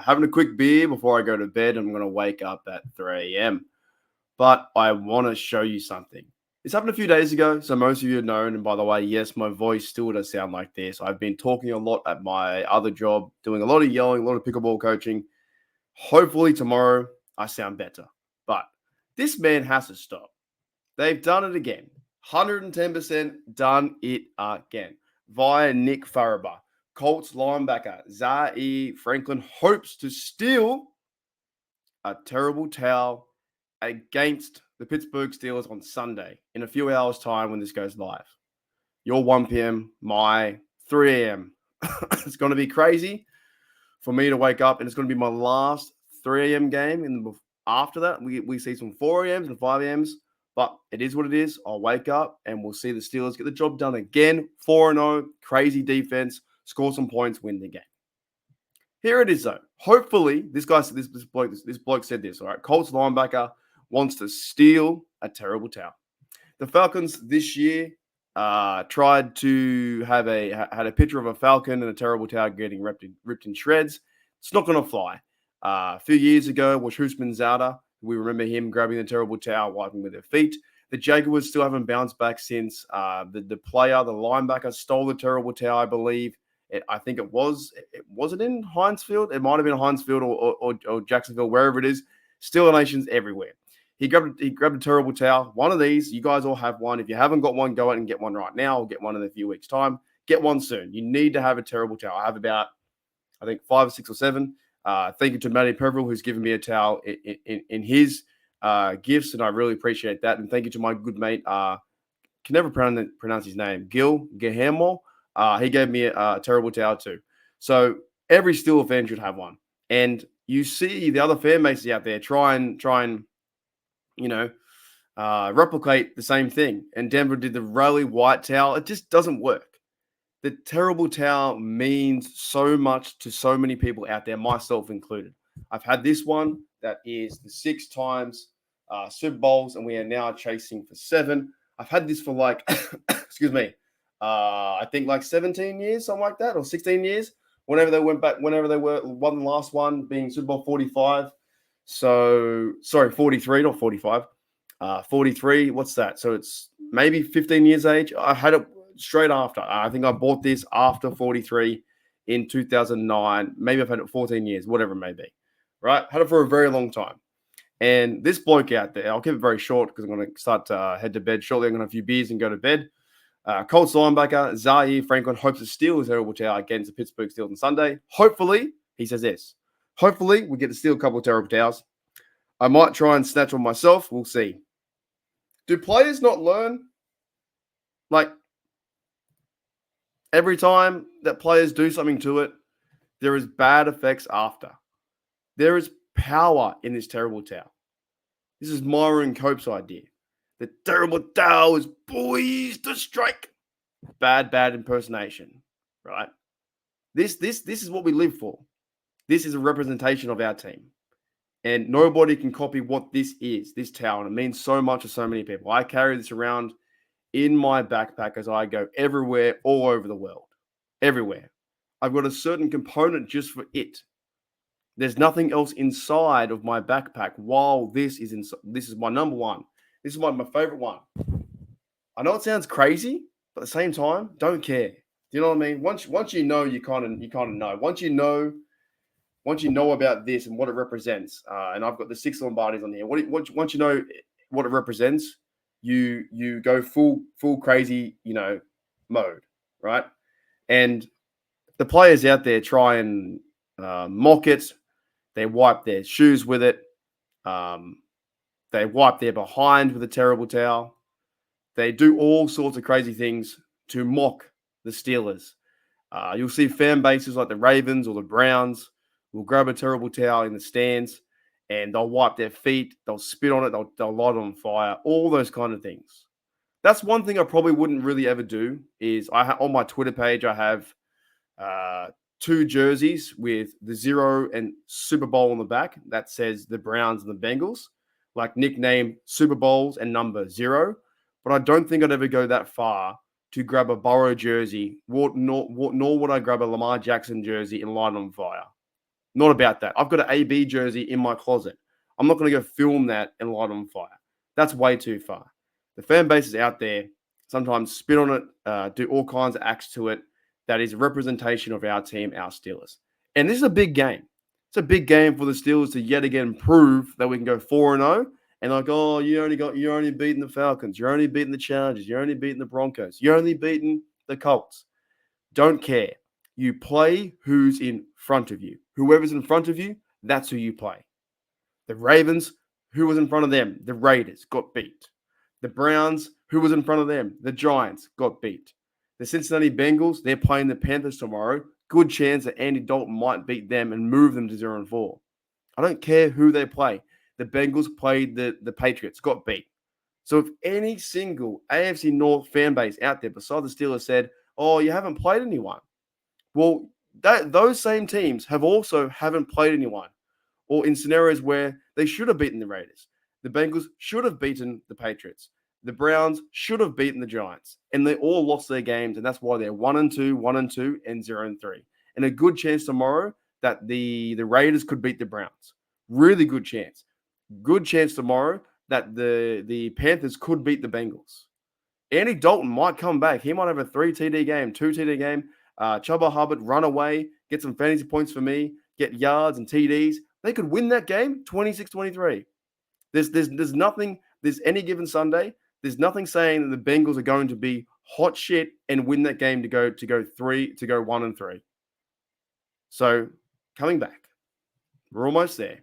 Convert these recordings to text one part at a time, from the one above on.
Having a quick beer before I go to bed. I'm going to wake up at 3 a.m. But I want to show you something. This happened a few days ago, so most of you have known. And by the way, yes, my voice still does sound like this. I've been talking a lot at my other job, doing a lot of yelling, a lot of pickleball coaching. Hopefully tomorrow I sound better. But this man has to stop. They've done it again. 110% done it again. Via Nick Faraba. Colts linebacker Zaire Franklin hopes to steal a terrible towel against the Pittsburgh Steelers on Sunday in a few hours' time when this goes live. Your 1 p.m., my 3 a.m. It's going to be crazy for me to wake up, and it's going to be my last 3 a.m. game. And after that, we see some 4 a.m.s and 5 a.m.s, but it is what it is. I'll wake up, and we'll see the Steelers get the job done again. 4-0, crazy defense, score some points, win the game. Here it is, though. Hopefully, this bloke said this. All right, Colts linebacker wants to steal a terrible towel. The Falcons this year tried to had a picture of a falcon and a terrible towel getting ripped in shreds. It's not going to fly. A few years ago was Husman Zada. We remember him grabbing the terrible towel, wiping with their feet. The Jaguars still haven't bounced back since the linebacker, stole the terrible towel, I believe. I think it was it in Hinesfield? It might have been Hinesfield or Jacksonville, wherever it is. Steeler Nation's everywhere. He grabbed a terrible towel. One of these, you guys all have one. If you haven't got one, go out and get one right now. Or get one in a few weeks' time. Get one soon. You need to have a terrible towel. I have about, I think, 5 or 6 or 7. Thank you to Matty Peverill, who's given me a towel in his gifts, and I really appreciate that. And thank you to my good mate, can never pronounce his name, Gil Guillermo. He gave me a terrible towel too. So every Steeler fan should have one. And you see the other fan bases out there try and replicate the same thing. And Denver did the Raleigh white towel. It just doesn't work. The terrible towel means so much to so many people out there, myself included. I've had this one that is the 6 times Super Bowls, and we are now chasing for 7. I've had this for like, excuse me, I think like 17 years, something like that, or 16 years. Whenever they won the last one, being Super Bowl 45. So, sorry, 43, not 45. 43, what's that? So it's maybe 15 years age. I had it straight after. I think I bought this after 43 in 2009. Maybe I've had it 14 years, whatever it may be. Right? Had it for a very long time. And this bloke out there, I'll keep it very short because I'm going to start to head to bed shortly. I'm going to have a few beers and go to bed. Colts linebacker Zaire Franklin hopes to steal his terrible towel against the Pittsburgh Steelers on Sunday. Hopefully, he says this. Hopefully, we get to steal a couple of terrible towels. I might try and snatch one myself. We'll see. Do players not learn? Like, every time that players do something to it, there is bad effects after. There is power in this terrible towel. This is Myron Cope's idea. The terrible towel is poised to strike. Bad impersonation, right? This is what we live for. This is a representation of our team. And nobody can copy what this is, this towel. And it means so much to so many people. I carry this around in my backpack as I go everywhere, all over the world. Everywhere. I've got a certain component just for it. There's nothing else inside of my backpack while this is this is my number one. This is my favorite one. I know it sounds crazy, but at the same time, don't care. Do you know what I mean? Once you know, you kind of know. Once you know about this and what it represents, and I've got the 6 Lombardis on here. Once you know what it represents, you go full crazy, mode, right? And the players out there try and mock it. They wipe their shoes with it. They wipe their behind with a terrible towel. They do all sorts of crazy things to mock the Steelers. You'll see fan bases like the Ravens or the Browns will grab a terrible towel in the stands and they'll wipe their feet. They'll spit on it. They'll light it on fire. All those kind of things. That's one thing I probably wouldn't really ever do is on my Twitter page, I have 2 jerseys with the 0 and Super Bowl on the back. That says the Browns and the Bengals, like nicknamed Super Bowls and number 0. But I don't think I'd ever go that far to grab a Burrow jersey, nor would I grab a Lamar Jackson jersey and light it on fire. Not about that. I've got an AB jersey in my closet. I'm not going to go film that and light on fire. That's way too far. The fan base is out there. Sometimes spit on it, do all kinds of acts to it. That is a representation of our team, our Steelers. And this is a big game. It's a big game for the Steelers to yet again prove that we can go 4-0. And like, oh, you're only beating the Falcons. You're only beating the Chargers. You're only beating the Broncos. You're only beating the Colts. Don't care. You play who's in front of you. Whoever's in front of you, that's who you play. The Ravens, who was in front of them? The Raiders got beat. The Browns, who was in front of them? The Giants got beat. The Cincinnati Bengals, they're playing the Panthers tomorrow. Good chance that Andy Dalton might beat them and move them to 0-4. I don't care who they play. The Bengals played the Patriots, got beat. So if any single AFC North fan base out there beside the Steelers said, oh, you haven't played anyone. Well, those same teams haven't played anyone. Or in scenarios where they should have beaten the Raiders. The Bengals should have beaten the Patriots. The Browns should have beaten the Giants. And they all lost their games, and that's why they're 1-2, 1-2, and 0-3. And a good chance tomorrow that the Raiders could beat the Browns. Really good chance. Good chance tomorrow that the Panthers could beat the Bengals. Andy Dalton might come back. He might have a 3 TD game, 2 TD game. Chuba Hubbard run away, get some fantasy points for me, get yards and TDs. They could win that game 26-23. There's nothing, there's any given Sunday, there's nothing saying that the Bengals are going to be hot shit and win that game to go 1-3. So coming back, we're almost there.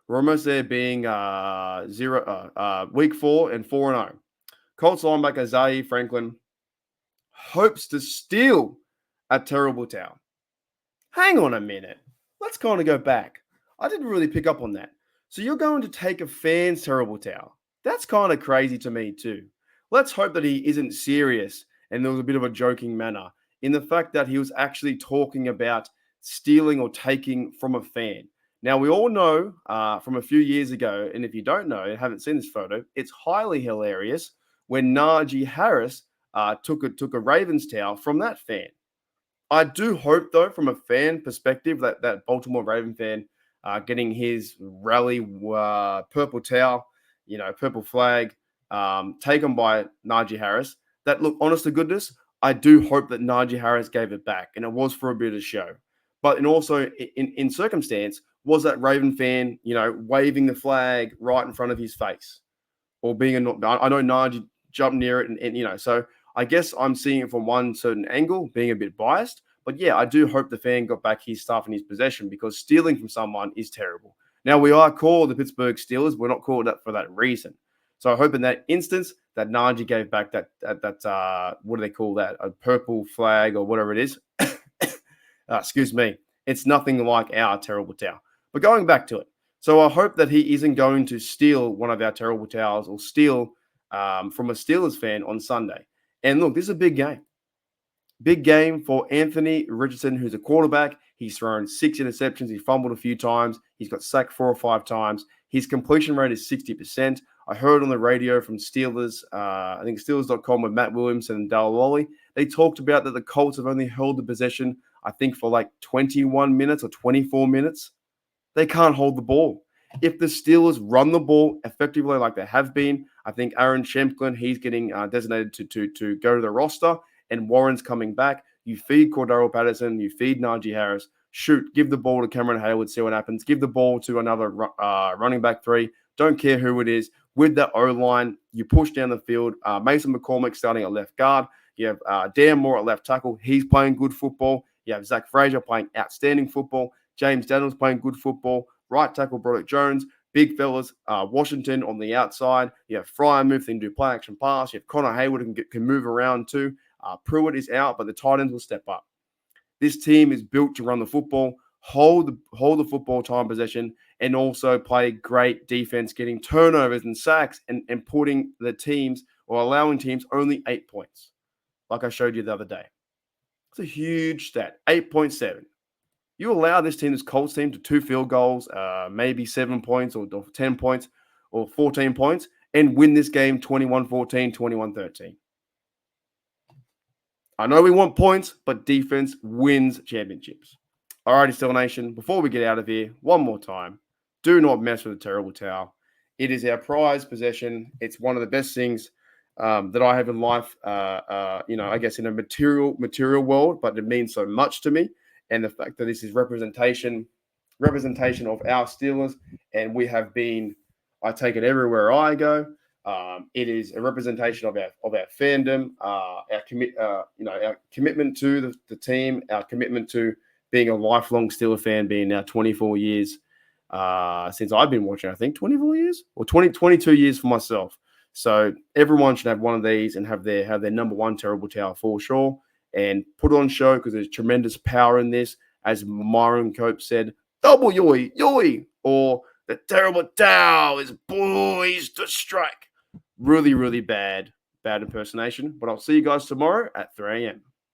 We're almost there being week 4 and 4-0. Colts linebacker Zaire Franklin hopes to steal a terrible towel. Hang on a minute. Let's kind of go back. I didn't really pick up on that. So you're going to take a fan's terrible towel. That's kind of crazy to me too. Let's hope that he isn't serious and there was a bit of a joking manner in the fact that he was actually talking about stealing or taking from a fan. Now, we all know from a few years ago, and if you don't know and haven't seen this photo, it's highly hilarious when Najee Harris took a Ravens towel from that fan. I do hope, though, from a fan perspective, that Baltimore Raven fan getting his rally purple towel, purple flag, taken by Najee Harris, that, look, honest to goodness, I do hope that Najee Harris gave it back, and it was for a bit of show. But also, in circumstance, was that Raven fan, waving the flag right in front of his face? Or being I know Najee jumped near it, and so I guess I'm seeing it from one certain angle, being a bit biased. But yeah, I do hope the fan got back his stuff in his possession because stealing from someone is terrible. Now, we are called the Pittsburgh Steelers. We're not called that for that reason. So I hope in that instance that Najee gave back that what do they call that? A purple flag or whatever it is. Excuse me. It's nothing like our terrible towel. But going back to it. So I hope that he isn't going to steal one of our terrible towels or steal from a Steelers fan on Sunday. And look, this is a big game. Big game for Anthony Richardson, who's a quarterback. He's thrown 6 interceptions. He fumbled a few times. He's got sacked 4 or 5 times. His completion rate is 60%. I heard on the radio from Steelers, I think Steelers.com with Matt Williams and Dale Lawley, they talked about that the Colts have only held the possession, I think, for like 21 minutes or 24 minutes. They can't hold the ball. If the Steelers run the ball effectively like they have been, I think Aaron Shemplin, he's getting designated to go to the roster, and Warren's coming back. You feed Cordero Patterson, you feed Najee Harris, shoot, give the ball to Cameron Hayward, see what happens. Give the ball to another running back 3. Don't care who it is. With that O-line, you push down the field. Mason McCormick starting at left guard. You have Dan Moore at left tackle. He's playing good football. You have Zach Frazier playing outstanding football. James Daniels playing good football. Right tackle Broderick Jones. Big fellas, Washington on the outside. You have Freiermuth, can do play action pass. You have Connor Hayward who can move around too. Pruitt is out, but the tight ends will step up. This team is built to run the football, hold the football time possession, and also play great defense, getting turnovers and sacks and putting the teams or allowing teams only 8 points, like I showed you the other day. It's a huge stat, 8.7. You allow this Colts team, to 2 field goals, maybe 7 points or 10 points or 14 points, and win this game 21-14, 21-13. I know we want points, but defense wins championships. Alrighty, Still Nation, before we get out of here, one more time, do not mess with a terrible towel. It is our prized possession. It's one of the best things that I have in life, I guess in a material world, but it means so much to me. And the fact that this is representation of our Steelers, and we have been, I take it everywhere I go. It is a representation of our fandom, our commitment to the team, our commitment to being a lifelong Steeler fan, being now 24 years since I've been watching. I think 24 years or 22 years for myself. So everyone should have one of these and have their number one terrible towel for sure, and put it on show because there's tremendous power in this. As Myron Cope said, double yoy, yoy, or the terrible towel is boys to strike. Really, really bad impersonation. But I'll see you guys tomorrow at 3 a.m.